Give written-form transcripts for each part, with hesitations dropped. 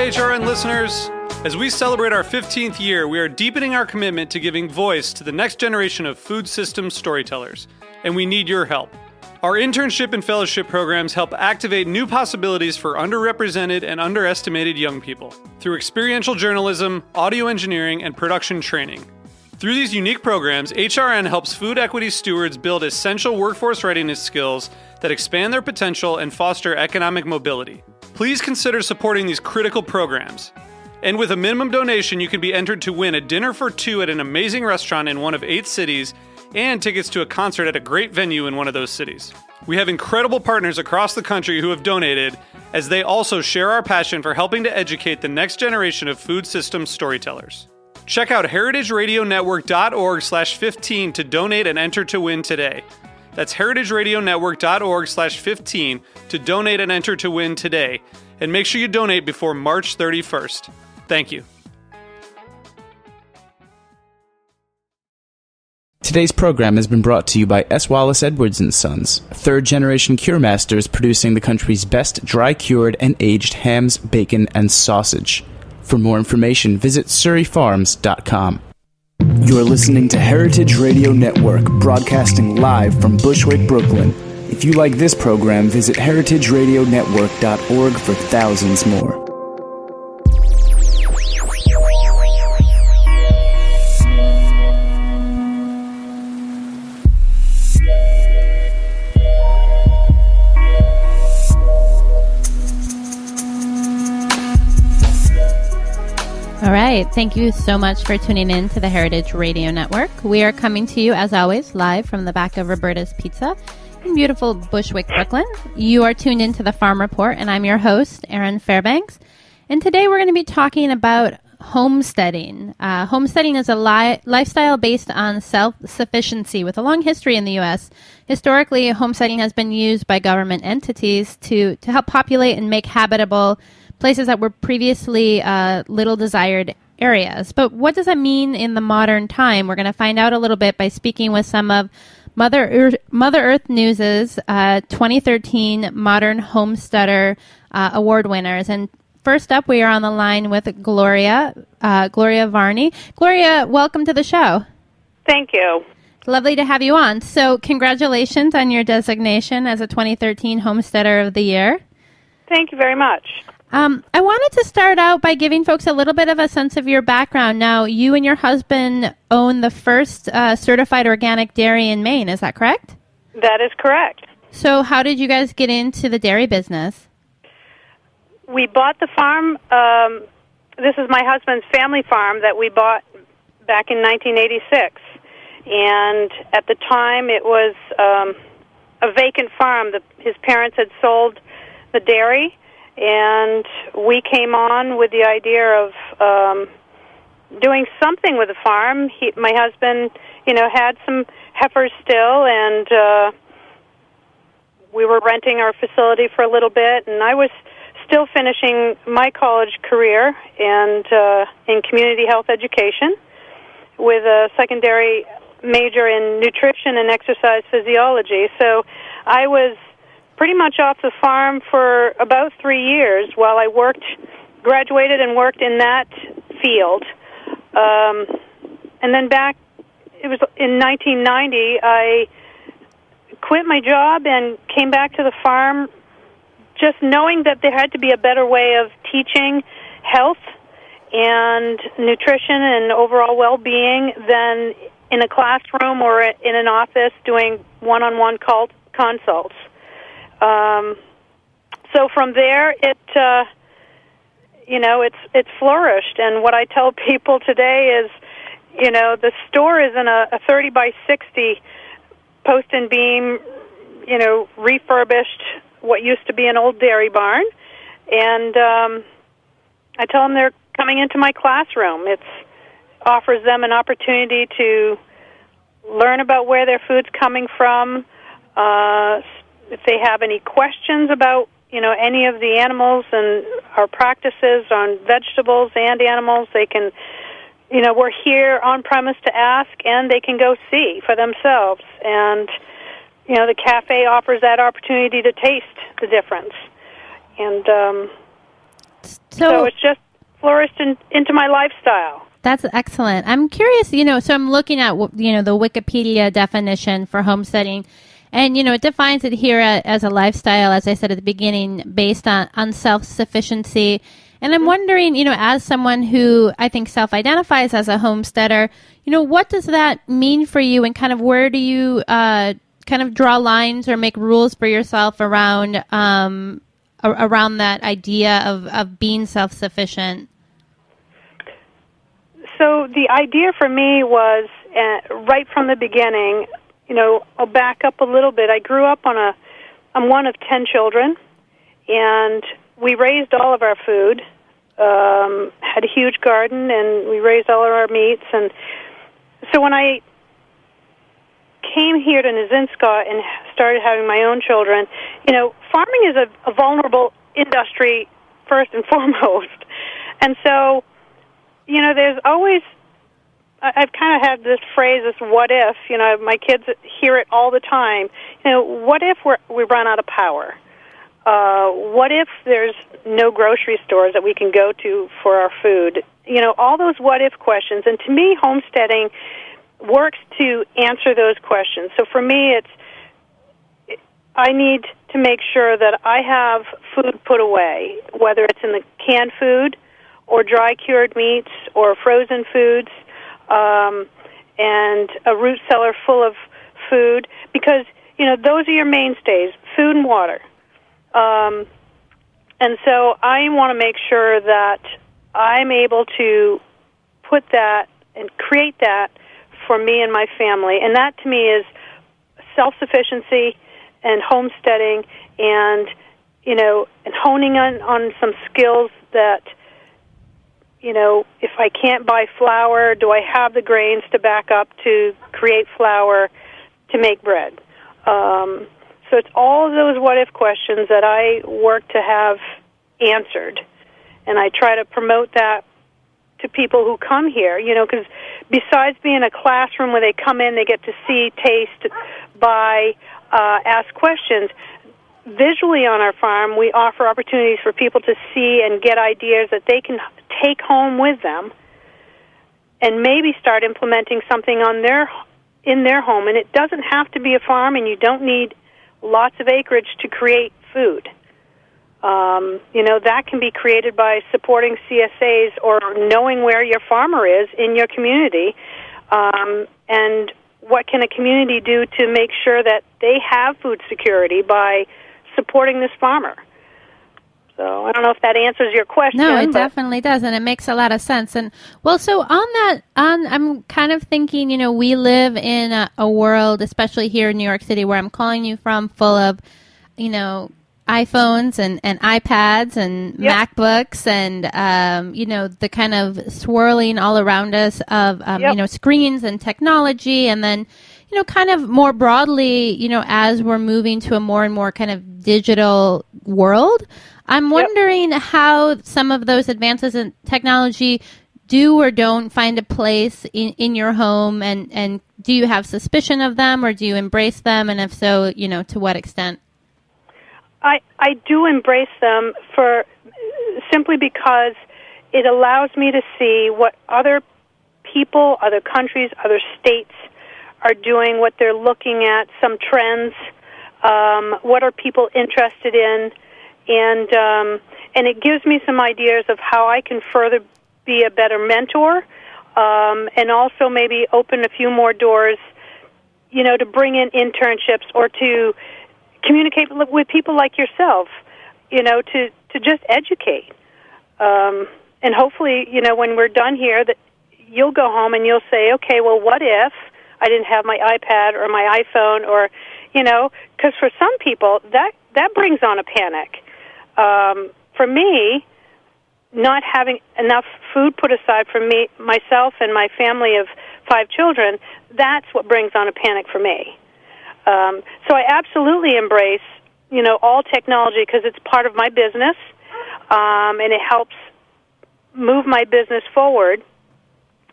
HRN listeners. As we celebrate our 15th year, we are deepening our commitment to giving voice to the next generation of food systems storytellers, and we need your help. Our internship and fellowship programs help activate new possibilities for underrepresented and underestimated young people through experiential journalism, audio engineering, and production training. Through these unique programs, HRN helps food equity stewards build essential workforce readiness skills that expand their potential and foster economic mobility. Please consider supporting these critical programs. And with a minimum donation, you can be entered to win a dinner for two at an amazing restaurant in one of 8 cities and tickets to a concert at a great venue in one of those cities. We have incredible partners across the country who have donated, as they also share our passion for helping to educate the next generation of food systems storytellers. Check out heritageradionetwork.org/15 to donate and enter to win today. That's heritageradionetwork.org/15 to donate and enter to win today. And make sure you donate before March 31st. Thank you. Today's program has been brought to you by S. Wallace Edwards & Sons, third-generation cure masters producing the country's best dry-cured and aged hams, bacon, and sausage. For more information, visit surreyfarms.com. You're listening to Heritage Radio Network, broadcasting live from Bushwick, Brooklyn. If you like this program, visit heritageradionetwork.org for thousands more. All right. Thank you so much for tuning in to the Heritage Radio Network. We are coming to you, as always, live from the back of Roberta's Pizza in beautiful Bushwick, Brooklyn. You are tuned into the Farm Report, and I'm your host, Erin Fairbanks. And today we're going to be talking about homesteading. Homesteading is a lifestyle based on self-sufficiency with a long history in the U.S. Historically, homesteading has been used by government entities to help populate and make habitable places that were previously little desired areas. But what does that mean in the modern time? We're going to find out a little bit by speaking with some of Mother Earth News' 2013 Modern Homesteader Award winners. And first up, we are on the line with Gloria Varney. Gloria, welcome to the show. Thank you. Lovely to have you on. So congratulations on your designation as a 2013 Homesteader of the Year. Thank you very much. I wanted to start out by giving folks a little bit of a sense of your background. Now, you and your husband own the first certified organic dairy in Maine. Is that correct? That is correct. So how did you guys get into the dairy business? We bought the farm. This is my husband's family farm that we bought back in 1986. And at the time, it was a vacant farm. His parents had sold the dairy, and we came on with the idea of doing something with the farm. My husband, had some heifers still, and we were renting our facility for a little bit, and I was still finishing my college career and in community health education with a secondary major in nutrition and exercise physiology. So I was pretty much off the farm for about 3 years while I graduated and worked in that field. And then it was in 1990, I quit my job and came back to the farm just knowing that there had to be a better way of teaching health and nutrition and overall well-being than in a classroom or in an office doing one-on-one consults. So from there, it's flourished. And what I tell people today is, the store is in a 30 by 60 post and beam, refurbished what used to be an old dairy barn. And I tell them they're coming into my classroom. It offers them an opportunity to learn about where their food's coming from. If they have any questions about, any of the animals and our practices on vegetables and animals, they can, we're here on premise to ask, and they can go see for themselves. And, the cafe offers that opportunity to taste the difference. And So it's just flourished into my lifestyle. That's excellent. I'm curious, so I'm looking at, the Wikipedia definition for homesteading. And, it defines it here as a lifestyle, as I said at the beginning, based on self-sufficiency. And I'm wondering, as someone who I think self-identifies as a homesteader, what does that mean for you, and kind of where do you kind of draw lines or make rules for yourself around that idea of being self-sufficient? So the idea for me was, right from the beginning, I'll back up a little bit. I grew up I'm one of 10 children, and we raised all of our food, had a huge garden, and we raised all of our meats. And so when I came here to Nizinska and started having my own children, farming is a vulnerable industry first and foremost. And so, there's always, I've kind of had this phrase, this what if, my kids hear it all the time. What if we run out of power? What if there's no grocery stores that we can go to for our food? All those what if questions. And to me, homesteading works to answer those questions. So for me, I need to make sure that I have food put away, whether it's in the canned food or dry cured meats or frozen foods, and a root cellar full of food, because, those are your mainstays, food and water. And so I want to make sure that I'm able to put that and create that for me and my family. And that, to me, is self-sufficiency and homesteading and, and honing on some skills that, if I can't buy flour, do I have the grains to back up to create flour to make bread? So it's all of those what-if questions that I work to have answered. And I try to promote that to people who come here, because besides being a classroom where they come in, they get to see, taste, buy, ask questions, visually on our farm, we offer opportunities for people to see and get ideas that they can take home with them and maybe start implementing something in their home. And it doesn't have to be a farm, and you don't need lots of acreage to create food. That can be created by supporting CSAs or knowing where your farmer is in your community, and what can a community do to make sure that they have food security by supporting this farmer. So I don't know if that answers your question. No, it definitely does, and it makes a lot of sense. And so I'm kind of thinking, we live in a world, especially here in New York City, where I'm calling you from, full of, iPhones and iPads and MacBooks and, the kind of swirling all around us of, screens and technology. And then, kind of more broadly, as we're moving to a more and more kind of digital world, I'm wondering how some of those advances in technology do or don't find a place in your home, and do you have suspicion of them, or do you embrace them, and if so, to what extent? I do embrace them simply because it allows me to see what other people, other countries, other states are doing, what they're looking at, some trends, what are people interested in, and it gives me some ideas of how I can further be a better mentor, and also maybe open a few more doors, to bring in internships or to communicate with people like yourself, to just educate. And hopefully, when we're done here, that you'll go home and you'll say, okay, well, what if I didn't have my iPad or my iPhone, or, because for some people, that brings on a panic. For me, not having enough food put aside for me, myself and my family of 5 children, that's what brings on a panic for me. So I absolutely embrace, all technology because it's part of my business, and it helps move my business forward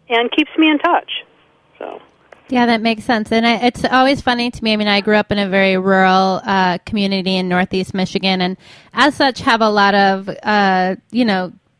and keeps me in touch. So. Yeah, that makes sense. And it's always funny to me. I mean, I grew up in a very rural community in Northeast Michigan, and as such have a lot of,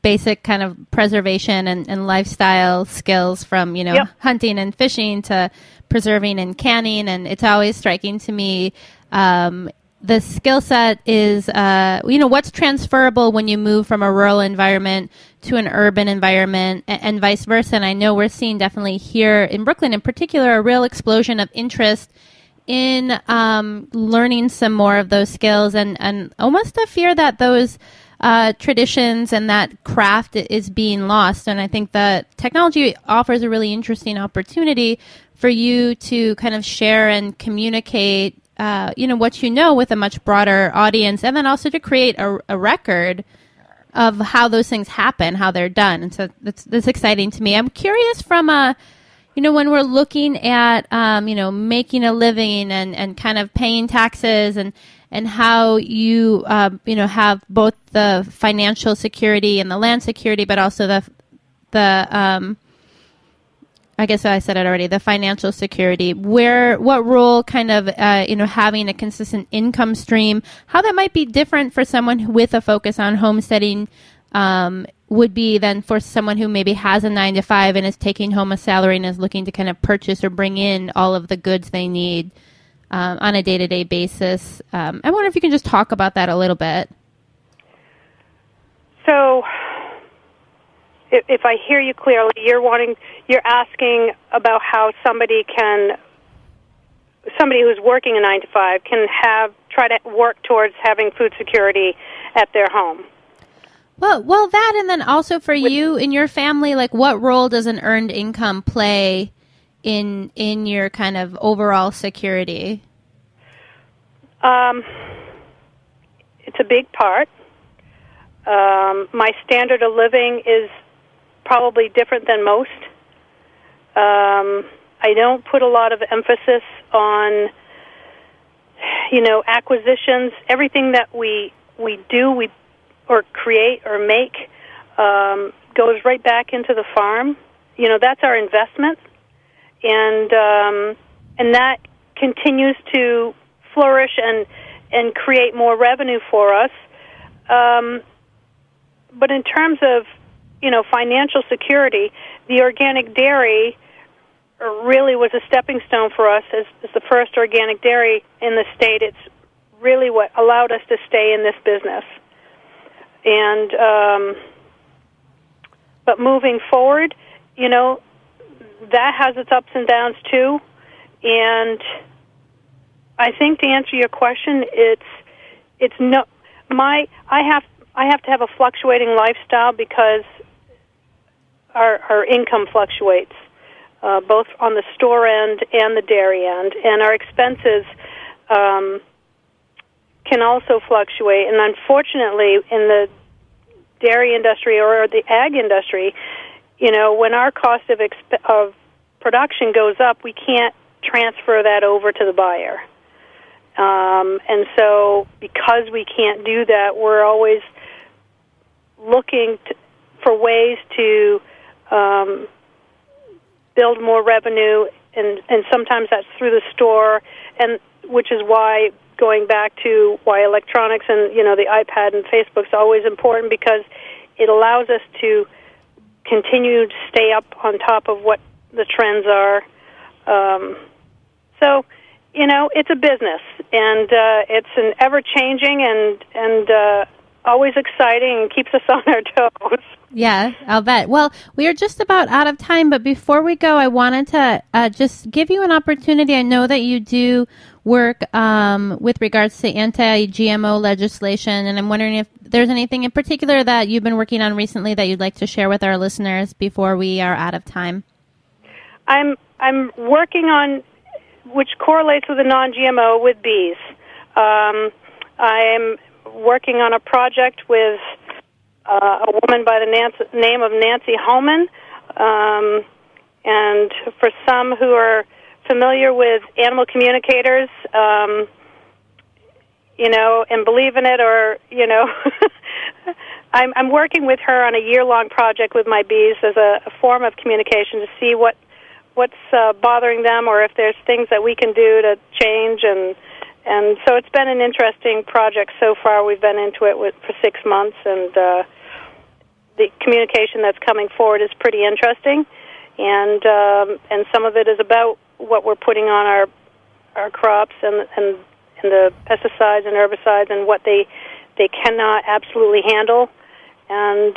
basic kind of preservation and lifestyle skills from, Yep. hunting and fishing to preserving and canning. And it's always striking to me, the skill set is, what's transferable when you move from a rural environment to an urban environment and vice versa. And I know we're seeing definitely here in Brooklyn in particular a real explosion of interest in learning some more of those skills and almost a fear that those traditions and that craft is being lost. And I think that technology offers a really interesting opportunity for you to kind of share and communicate what you know with a much broader audience, and then also to create a record of how those things happen, how they're done. And so that's exciting to me. I'm curious from when we're looking at, making a living and kind of paying taxes and how you, have both the financial security and the land security, but also the I guess I said it already, the financial security, what role kind of, having a consistent income stream, how that might be different for someone with a focus on homesteading would be than for someone who maybe has a 9-to-5 and is taking home a salary and is looking to kind of purchase or bring in all of the goods they need on a day-to-day basis. I wonder if you can just talk about that a little bit. So, if I hear you clearly, you're asking about how somebody who's working a 9-to-5 can try to work towards having food security at their home. Well, that, and then also for you in your family, like what role does an earned income play in your kind of overall security? It's a big part. My standard of living is probably different than most. I don't put a lot of emphasis on, acquisitions. Everything that we do, or create or make, goes right back into the farm. That's our investment, and that continues to flourish and create more revenue for us. But in terms of financial security, the organic dairy really was a stepping stone for us as the first organic dairy in the state. It's really what allowed us to stay in this business. And but moving forward, that has its ups and downs too. And I think to answer your question, it's no. I have to have a fluctuating lifestyle because our income fluctuates, both on the store end and the dairy end, and our expenses can also fluctuate. And unfortunately, in the dairy industry or the ag industry, when our cost of production goes up, we can't transfer that over to the buyer. And so because we can't do that, we're always looking for ways to build more revenue, and sometimes that's through the store, and which is why, going back to why electronics and the iPad and Facebook is always important, because it allows us to continue to stay up on top of what the trends are. So it's a business, and it's an ever-changing and always exciting and keeps us on our toes. Yeah, I'll bet. Well, we are just about out of time, but before we go, I wanted to just give you an opportunity. I know that you do work with regards to anti-GMO legislation, and I'm wondering if there's anything in particular that you've been working on recently that you'd like to share with our listeners before we are out of time. I'm working on, which correlates with the non-GMO, with bees. I'm working on a project with a woman by the name of Nancy Homan, and for some who are familiar with animal communicators, and believe in it, or I'm working with her on a year-long project with my bees as a form of communication to see what's bothering them, or if there's things that we can do to change, and so it's been an interesting project so far. We've been into it for 6 months, and the communication that's coming forward is pretty interesting, and some of it is about what we're putting on our crops and the pesticides and herbicides and what they cannot absolutely handle, and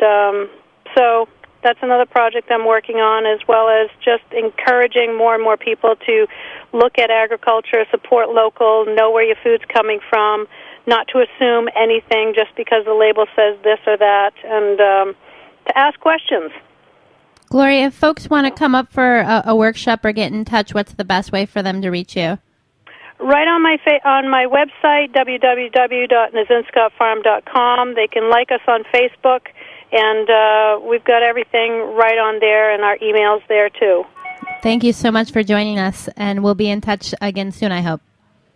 so that's another project I'm working on, as well as just encouraging more and more people to look at agriculture, support local, know where your food's coming from, not to assume anything just because the label says this or that, and to ask questions. Gloria, if folks want to come up for a workshop or get in touch, what's the best way for them to reach you? Right on my website, www.nazinscottfarm.com. They can like us on Facebook, and we've got everything right on there, and our email's there too. Thank you so much for joining us, and we'll be in touch again soon, I hope.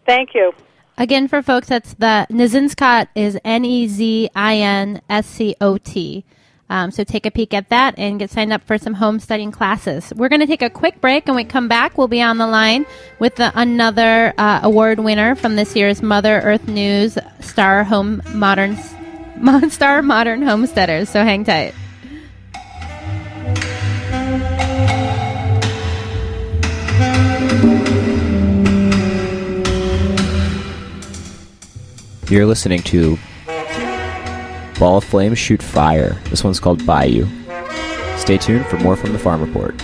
Thank you. Again, for folks, that's the Nezinscot is Nezinscot. So take a peek at that and get signed up for some homesteading classes. We're going to take a quick break, and when we come back, we'll be on the line with another award winner from this year's Mother Earth News Star Modern Homesteaders. So hang tight. You're listening to Ball of Flame Shoot Fire. This one's called Bayou. Stay tuned for more from the Farm Report.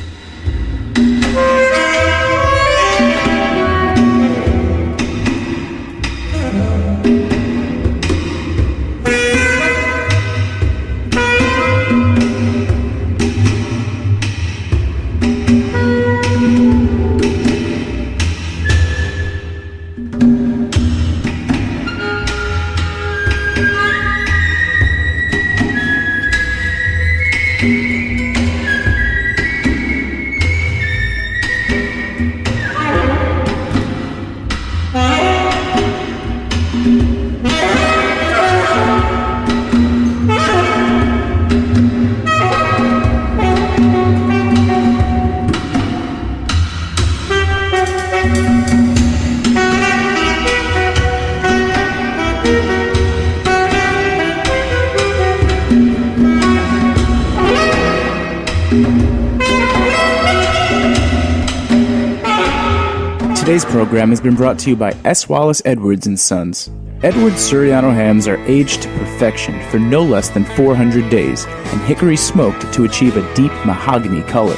Today's program has been brought to you by S. Wallace Edwards & Sons. Edwards Suriano hams are aged to perfection for no less than 400 days and hickory smoked to achieve a deep mahogany color.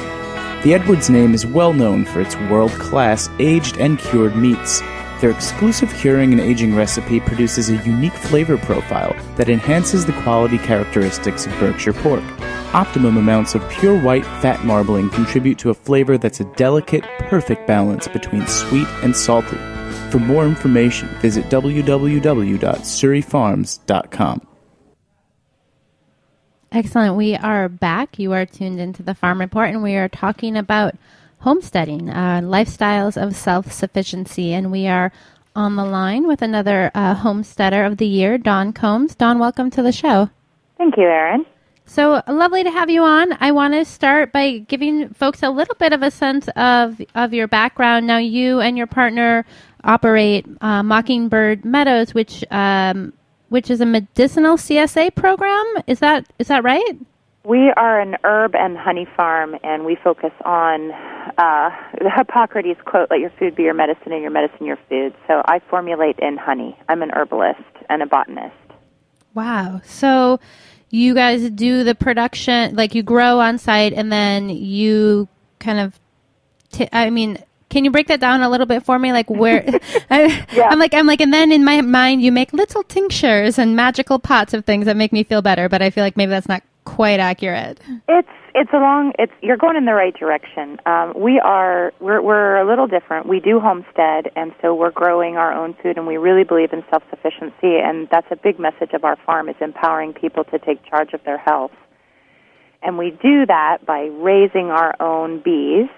The Edwards name is well known for its world-class aged and cured meats. Their exclusive curing and aging recipe produces a unique flavor profile that enhances the quality characteristics of Berkshire pork. Optimum amounts of pure white fat marbling contribute to a flavor that's a delicate, perfect balance between sweet and salty. For more information, visit www.surreyfarms.com. Excellent. We are back. You are tuned into the Farm Report, and we are talking about homesteading, lifestyles of self-sufficiency, and we are on the line with another homesteader of the year, Dawn Combs. Dawn, welcome to the show. Thank you, Erin. So lovely to have you on. I want to start by giving folks a little bit of a sense of your background. Now, you and your partner operate Mockingbird Meadows, which is a medicinal CSA program. Is that right? We are an herb and honey farm, and we focus on the Hippocrates quote, let your food be your medicine and your medicine your food. So I formulate in honey. I'm an herbalist and a botanist. Wow. So you guys do the production, like you grow on site, and then you kind of, can you break that down a little bit for me? Like where, Yeah. I'm like, and then in my mind you make little tinctures and magical pots of things that make me feel better, but I feel like maybe that's not quite accurate. You're going in the right direction. We're a little different. We do homestead, and so we're growing our own food, and we really believe in self-sufficiency, and that's a big message of our farm, is empowering people to take charge of their health. And we do that by raising our own bees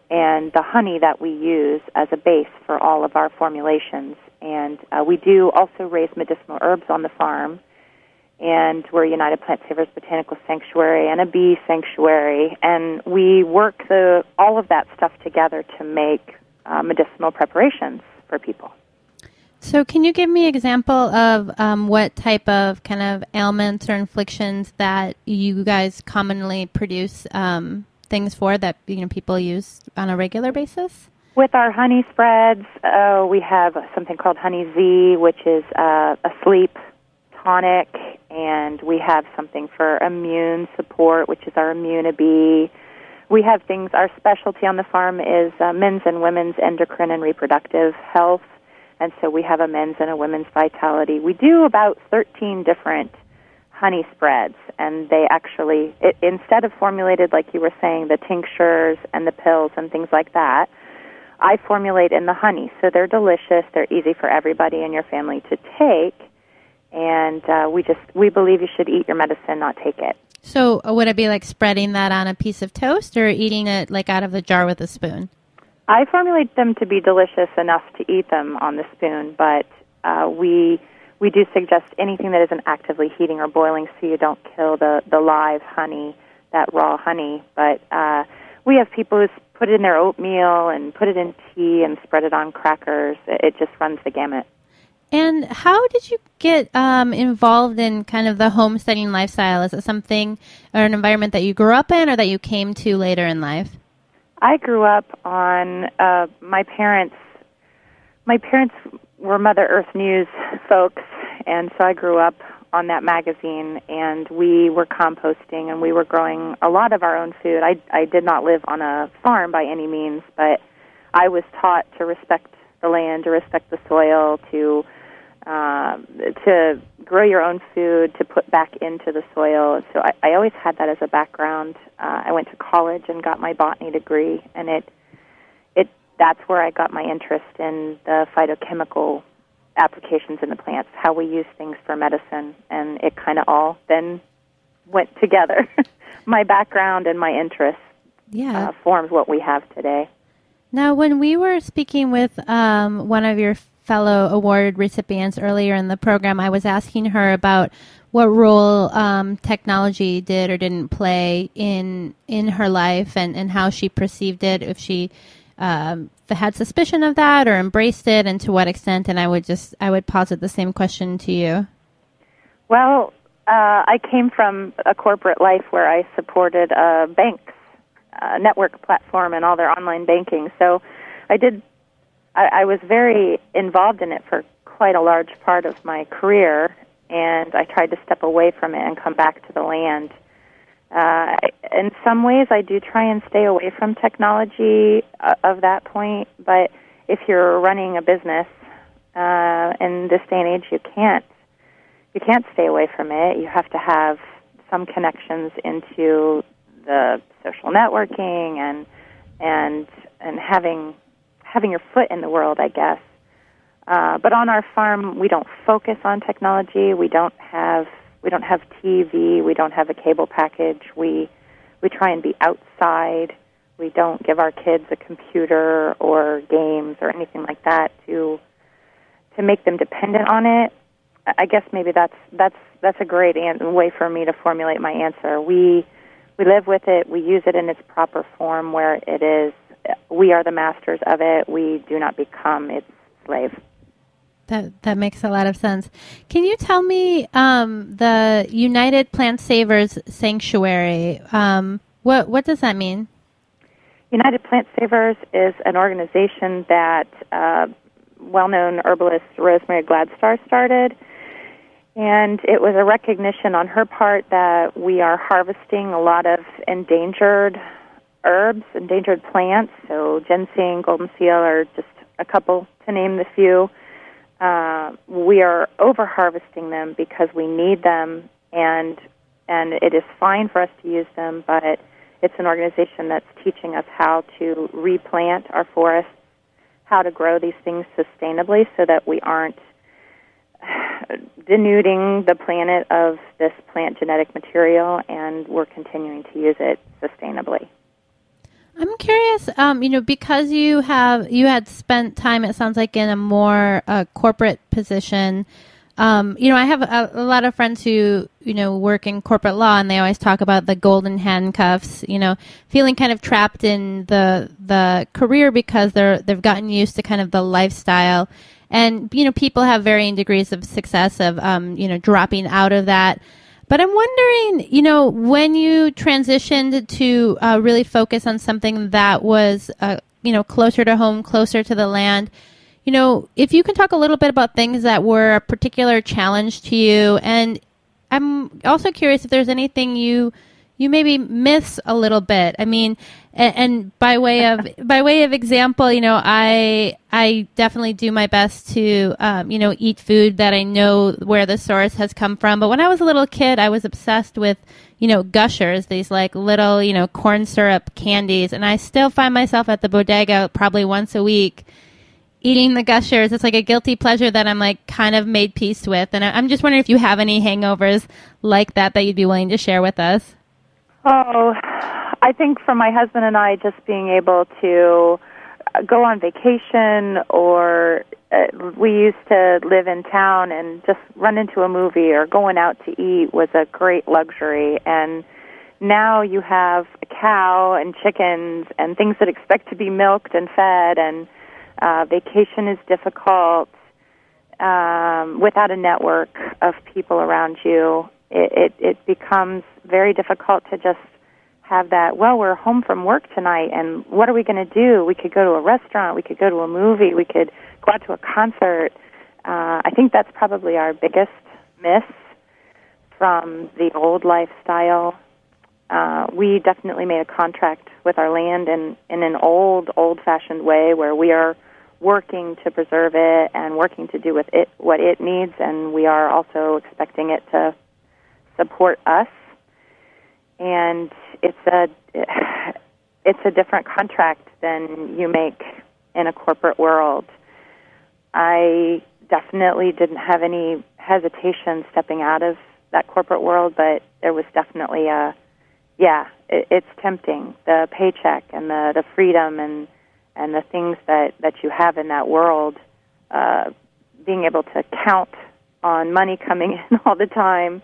and the honey that we use as a base for all of our formulations. And we do also raise medicinal herbs on the farm, and we're a United Plant Savers Botanical Sanctuary and a bee sanctuary, and we work all of that stuff together to make medicinal preparations for people. So can you give me an example of what type of kind of ailments or inflictions that you guys commonly produce things for that people use on a regular basis? With our honey spreads, we have something called Honey Z, which is a sleep tonic, and we have something for immune support, which is our Immunibee. We have things, our specialty on the farm is men's and women's endocrine and reproductive health, and so we have a men's and a women's vitality. We do about 13 different honey spreads, and they actually, instead of formulated, like you were saying, the tinctures and the pills and things like that, I formulate in the honey. So they're delicious, they're easy for everybody in your family to take, and we believe you should eat your medicine, not take it. So would it be like spreading that on a piece of toast or eating it like out of the jar with a spoon? I formulate them to be delicious enough to eat them on the spoon, but we do suggest anything that isn't actively heating or boiling so you don't kill the live honey, that raw honey. But we have people who put it in their oatmeal and put it in tea and spread it on crackers. It just runs the gamut. And how did you get involved in kind of the homesteading lifestyle? Is it something or an environment that you grew up in or that you came to later in life? I grew up on my parents. My parents were Mother Earth News folks, and so I grew up on that magazine, and we were composting, and we were growing a lot of our own food. I did not live on a farm by any means, but I was taught to respect the land, to respect the soil, to grow your own food, to put back into the soil. So I always had that as a background. I went to college and got my botany degree, and that's where I got my interest in the phytochemical applications in the plants, how we use things for medicine, and it kind of all then went together. My background and my interest forms what we have today. Now, when we were speaking with one of your fellow award recipients earlier in the program, I was asking her about what role technology did or didn't play in her life and how she perceived it, if she had suspicion of that or embraced it, and to what extent. And I would posit the same question to you. Well, I came from a corporate life where I supported banks, network platform, and all their online banking. So I was very involved in it for quite a large part of my career, and I tried to step away from it and come back to the land. In some ways, I do try and stay away from technology of that point, but if you're running a business in this day and age, you can't stay away from it. You have to have some connections into the social networking and having your foot in the world, I guess. But on our farm, we don't focus on technology. We don't have TV. We don't have a cable package. We try and be outside. We don't give our kids a computer or games or anything like that to make them dependent on it. I guess maybe that's a great way for me to formulate my answer. We live with it. We use it in its proper form where it is. We are the masters of it. We do not become its slave. That makes a lot of sense. Can you tell me the United Plant Savers Sanctuary? What does that mean? United Plant Savers is an organization that well-known herbalist Rosemary Gladstar started, and it was a recognition on her part that we are harvesting a lot of endangered herbs, endangered plants. So ginseng, golden seal are just a couple to name the few. We are over-harvesting them because we need them, and it is fine for us to use them, but it's an organization that's teaching us how to replant our forests, how to grow these things sustainably so that we aren't denuding the planet of this plant genetic material, and we're continuing to use it sustainably. I'm curious, because you had spent time, it sounds like, in a more corporate position. I have a lot of friends who, work in corporate law, and they always talk about the golden handcuffs, feeling kind of trapped in the career because they've gotten used to kind of the lifestyle. And, people have varying degrees of success of, dropping out of that. But I'm wondering, when you transitioned to really focus on something that was, closer to home, closer to the land, if you can talk a little bit about things that were a particular challenge to you. And I'm also curious if there's anything you maybe miss a little bit. I mean, and by way of example, I definitely do my best to, eat food that I know where the source has come from. But when I was a little kid, I was obsessed with, Gushers, these like little, corn syrup candies. And I still find myself at the bodega probably once a week eating the Gushers. It's like a guilty pleasure that I'm like kind of made peace with. And I'm just wondering if you have any hangovers like that you'd be willing to share with us. Oh, I think for my husband and I, just being able to go on vacation, or we used to live in town and just run into a movie or going out to eat was a great luxury. And now you have a cow and chickens and things that expect to be milked and fed, and vacation is difficult without a network of people around you. It becomes very difficult to just have that, well, we're home from work tonight, and what are we going to do? We could go to a restaurant, we could go to a movie, we could go out to a concert. I think that's probably our biggest miss from the old lifestyle. We definitely made a contract with our land in an old-fashioned way where we are working to preserve it and working to do with it what it needs, and we are also expecting it to support us. And it's a different contract than you make in a corporate world. I definitely didn't have any hesitation stepping out of that corporate world, but there was definitely it's tempting, the paycheck and the freedom and the things that you have in that world, being able to count on money coming in all the time.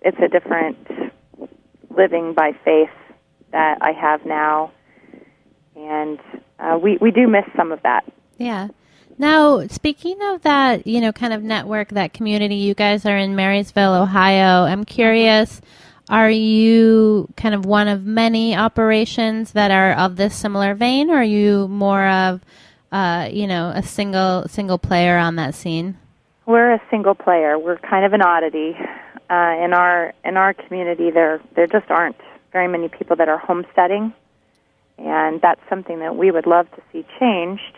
It's a different living by faith that I have now, and we do miss some of that. Yeah. Now, speaking of that, kind of network, that community, you guys are in Marysville, Ohio. I'm curious, are you kind of one of many operations that are of this similar vein, or are you more of, a single player on that scene? We're a single player. We're kind of an oddity. In our community, there just aren't very many people that are homesteading, and that's something that we would love to see changed.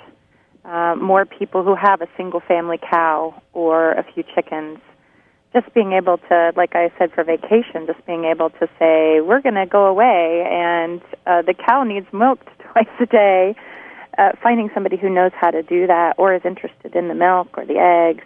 More people who have a single-family cow or a few chickens. Just being able to, like I said, for vacation, just being able to say, we're going to go away, and the cow needs milked twice a day. Finding somebody who knows how to do that or is interested in the milk or the eggs.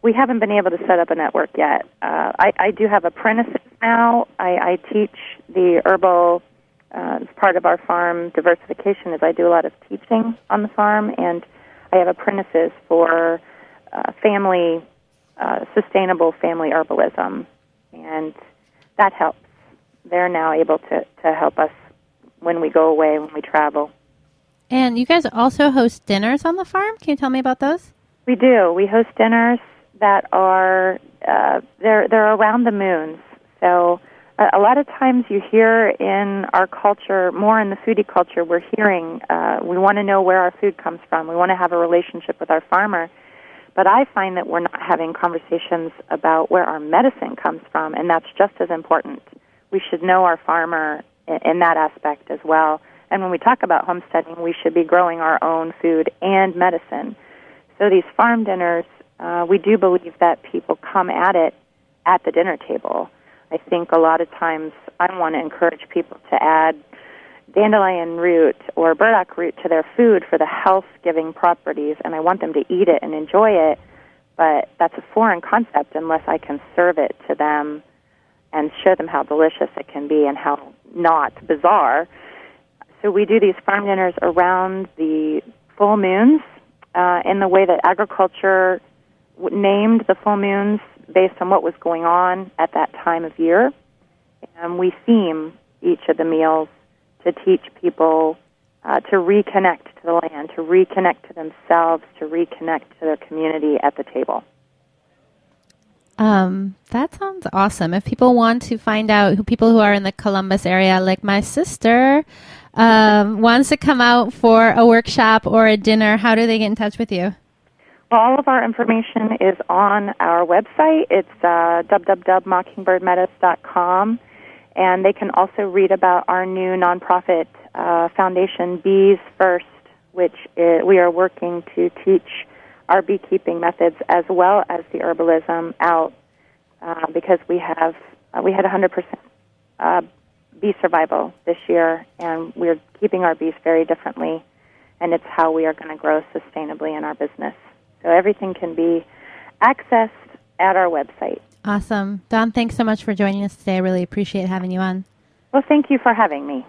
We haven't been able to set up a network yet. I do have apprentices now. I teach the herbal, as part of our farm diversification, is I do a lot of teaching on the farm, and I have apprentices for sustainable family herbalism, and that helps. They're now able to help us when we go away, when we travel. And you guys also host dinners on the farm? Can you tell me about those? We do. We host dinners that are they're around the moons. So a lot of times you hear in our culture, more in the foodie culture, we're hearing we want to know where our food comes from. We want to have a relationship with our farmer. But I find that we're not having conversations about where our medicine comes from, and that's just as important. We should know our farmer in that aspect as well. And when we talk about homesteading, we should be growing our own food and medicine. So these farm dinners, we do believe that people come at it at the dinner table. I think a lot of times I want to encourage people to add dandelion root or burdock root to their food for the health-giving properties, and I want them to eat it and enjoy it, but that's a foreign concept unless I can serve it to them and show them how delicious it can be and how not bizarre. So we do these farm dinners around the full moons in the way that agriculture named the full moons based on what was going on at that time of year. And we theme each of the meals to teach people to reconnect to the land, to reconnect to themselves, to reconnect to their community at the table. That sounds awesome. If people want to find out, people who are in the Columbus area, like my sister, wants to come out for a workshop or a dinner, how do they get in touch with you? Well, all of our information is on our website. It's www.mockingbirdmeadows.com, and they can also read about our new nonprofit foundation, Bees First, which we are working to teach our beekeeping methods as well as the herbalism out because we had 100% bee survival this year, and we're keeping our bees very differently, and it's how we are going to grow sustainably in our business. So everything can be accessed at our website. Awesome. Dawn, thanks so much for joining us today. I really appreciate having you on. Well, thank you for having me.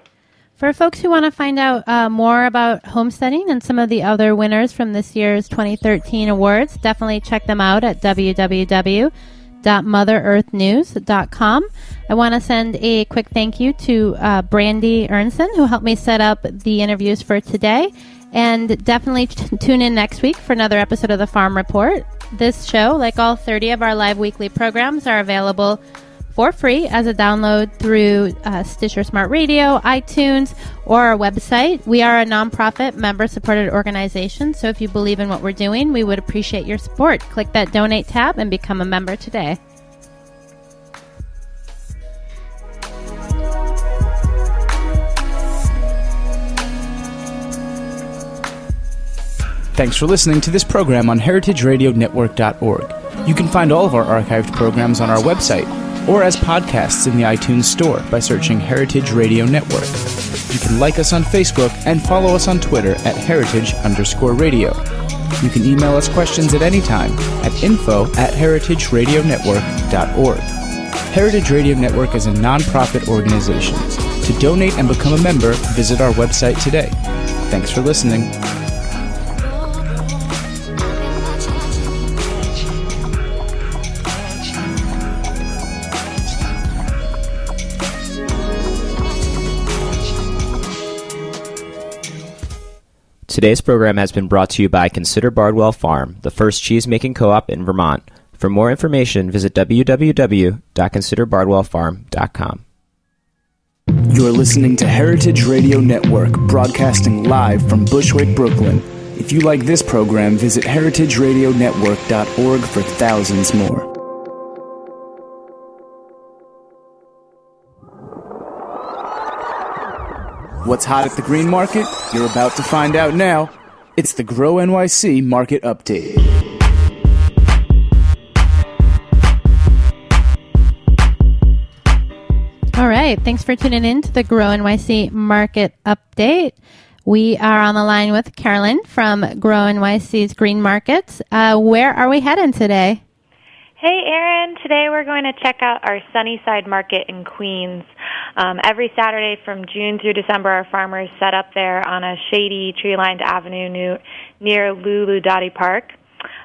For folks who want to find out more about homesteading and some of the other winners from this year's 2013 awards, definitely check them out at www.motherearthnews.com. I want to send a quick thank you to Brandy Ernson, who helped me set up the interviews for today. And definitely tune in next week for another episode of the Farm Report. This show, like all 30 of our live weekly programs, are available for free as a download through Stitcher Smart Radio, iTunes, or our website. We are a nonprofit, member-supported organization, so if you believe in what we're doing, we would appreciate your support. Click that Donate tab and become a member today. Thanks for listening to this program on heritageradionetwork.org. You can find all of our archived programs on our website or as podcasts in the iTunes Store by searching Heritage Radio Network. You can like us on Facebook and follow us on Twitter at @heritage_radio. You can email us questions at any time at info@heritageradionetwork.org. Heritage Radio Network is a nonprofit organization. To donate and become a member, visit our website today. Thanks for listening. Today's program has been brought to you by Consider Bardwell Farm, the first cheese-making co-op in Vermont. For more information, visit www.considerbardwellfarm.com. You're listening to Heritage Radio Network, broadcasting live from Bushwick, Brooklyn. If you like this program, visit heritageradionetwork.org for thousands more. What's hot at the green market? You're about to find out now. It's the Grow NYC Market Update. All right. Thanks for tuning in to the Grow NYC Market Update. We are on the line with Carolyn from Grow NYC's Green Markets. Where are we heading today? Hey, Erin. Today we're going to check out our Sunnyside Market in Queens. Every Saturday from June through December, our farmers set up there on a shady, tree-lined avenue near Lulu Dottie Park.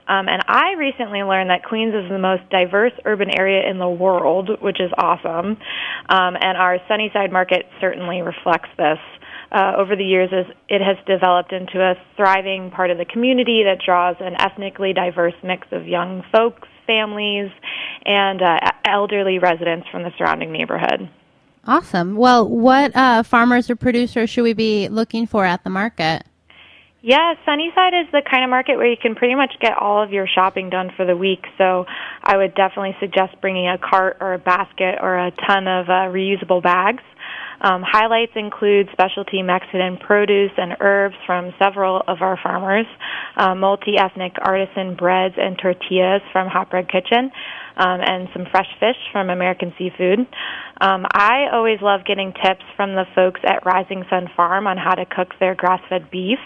And I recently learned that Queens is the most diverse urban area in the world, which is awesome. And our Sunnyside Market certainly reflects this. Over the years, it has developed into a thriving part of the community that draws an ethnically diverse mix of young folks, families, and elderly residents from the surrounding neighborhood. Awesome. Well, what farmers or producers should we be looking for at the market? Yeah, Sunnyside is the kind of market where you can pretty much get all of your shopping done for the week, so I would definitely suggest bringing a cart or a basket or a ton of reusable bags. Highlights include specialty Mexican produce and herbs from several of our farmers, multi-ethnic artisan breads and tortillas from Hot Bread Kitchen, and some fresh fish from American Seafood. I always love getting tips from the folks at Rising Sun Farm on how to cook their grass-fed beef,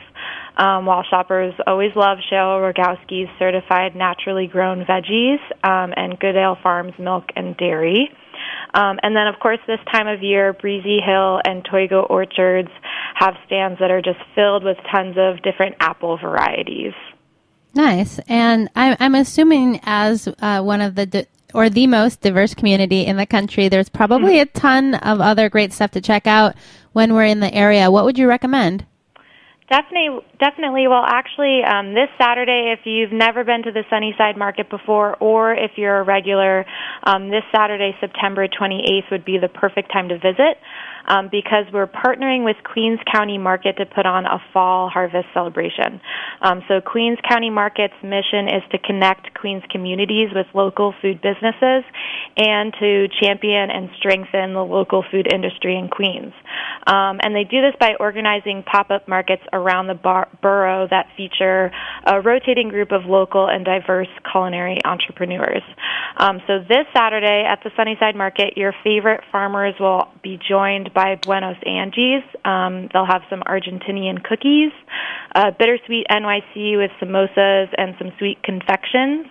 while shoppers always love Cheryl Rogowski's certified naturally grown veggies and Goodale Farms milk and dairy. And then, of course, this time of year, Breezy Hill and Toigo Orchards have stands that are just filled with tons of different apple varieties. Nice. And I'm assuming as one of the most diverse community in the country, there's probably a ton of other great stuff to check out when we're in the area. What would you recommend? Definitely. Well, actually, this Saturday, if you've never been to the Sunnyside Market before, or if you're a regular, this Saturday, September 28th, would be the perfect time to visit. Because we're partnering with Queens County Market to put on a fall harvest celebration. So Queens County Market's mission is to connect Queens communities with local food businesses and to champion and strengthen the local food industry in Queens. And they do this by organizing pop-up markets around the borough that feature a rotating group of local and diverse culinary entrepreneurs. So this Saturday at the Sunnyside Market, your favorite farmers will be joined by Buenos Angies. They'll have some Argentinian cookies, bittersweet NYC with samosas and some sweet confections,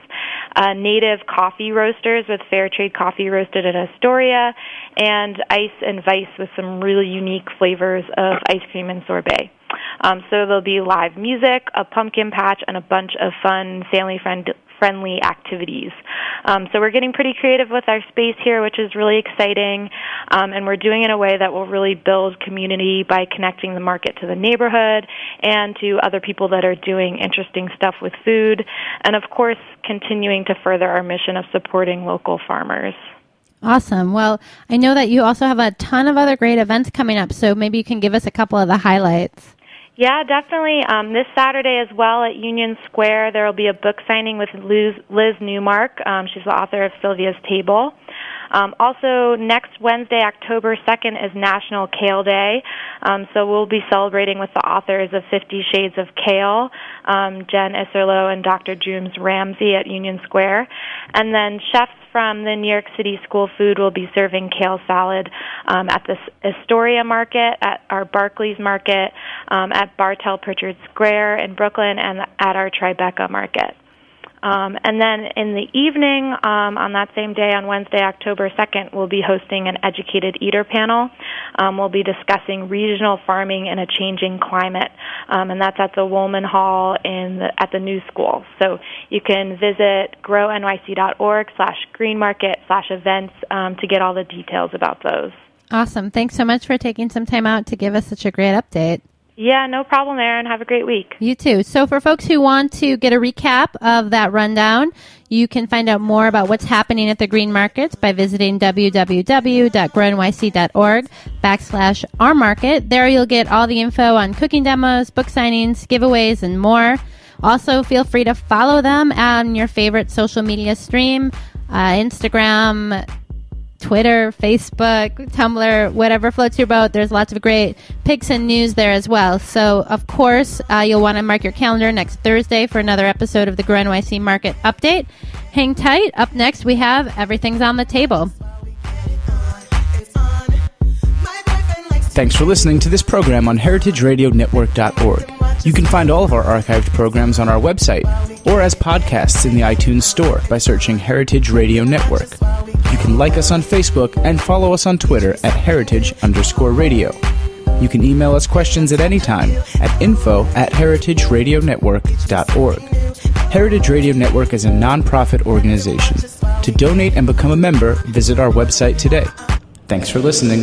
native coffee roasters with fair trade coffee roasted in Astoria, and ice and vice with some really unique flavors of ice cream and sorbet. So there'll be live music, a pumpkin patch, and a bunch of fun family-friendly activities. So we're getting pretty creative with our space here, which is really exciting, and we're doing it in a way that will really build community by connecting the market to the neighborhood and to other people that are doing interesting stuff with food, and of course continuing to further our mission of supporting local farmers. Awesome. Well, I know that you also have a ton of other great events coming up, so maybe you can give us a couple of the highlights. Yeah, definitely. This Saturday as well at Union Square, there will be a book signing with Liz Newmark. She's the author of Sylvia's Table. Also, next Wednesday, October 2nd, is National Kale Day. So we'll be celebrating with the authors of 50 Shades of Kale, Jen Isserloh and Dr. Drooms Ramsey at Union Square. And then chefs from the New York City School Food will be serving kale salad at the Astoria Market, at our Barclays Market, at Bartell Pritchard Square in Brooklyn, and at our Tribeca Market. And then in the evening, on that same day, on Wednesday, October 2nd, we'll be hosting an Educated Eater panel. We'll be discussing regional farming in a changing climate, and that's at the Woolman Hall at the New School. So you can visit grownyc.org/greenmarket/events to get all the details about those. Awesome. Thanks so much for taking some time out to give us such a great update. Yeah, no problem, Erin. Have a great week. You too. So for folks who want to get a recap of that rundown, you can find out more about what's happening at the Green Markets by visiting www.grownyc.org/ourmarket. There you'll get all the info on cooking demos, book signings, giveaways, and more. Also, feel free to follow them on your favorite social media stream, Instagram, Twitter, Facebook, Tumblr, whatever floats your boat. There's lots of great pics and news there as well. So, of course, you'll want to mark your calendar next Thursday for another episode of the Grow NYC Market Update. Hang tight. Up next, we have Everything's on the Table. Thanks for listening to this program on heritageradionetwork.org. You can find all of our archived programs on our website or as podcasts in the iTunes Store by searching Heritage Radio Network. You can like us on Facebook and follow us on Twitter at @heritage_radio. You can email us questions at any time at info@heritageradionetwork.org. Heritage Radio Network is a nonprofit organization. To donate and become a member, visit our website today. Thanks for listening.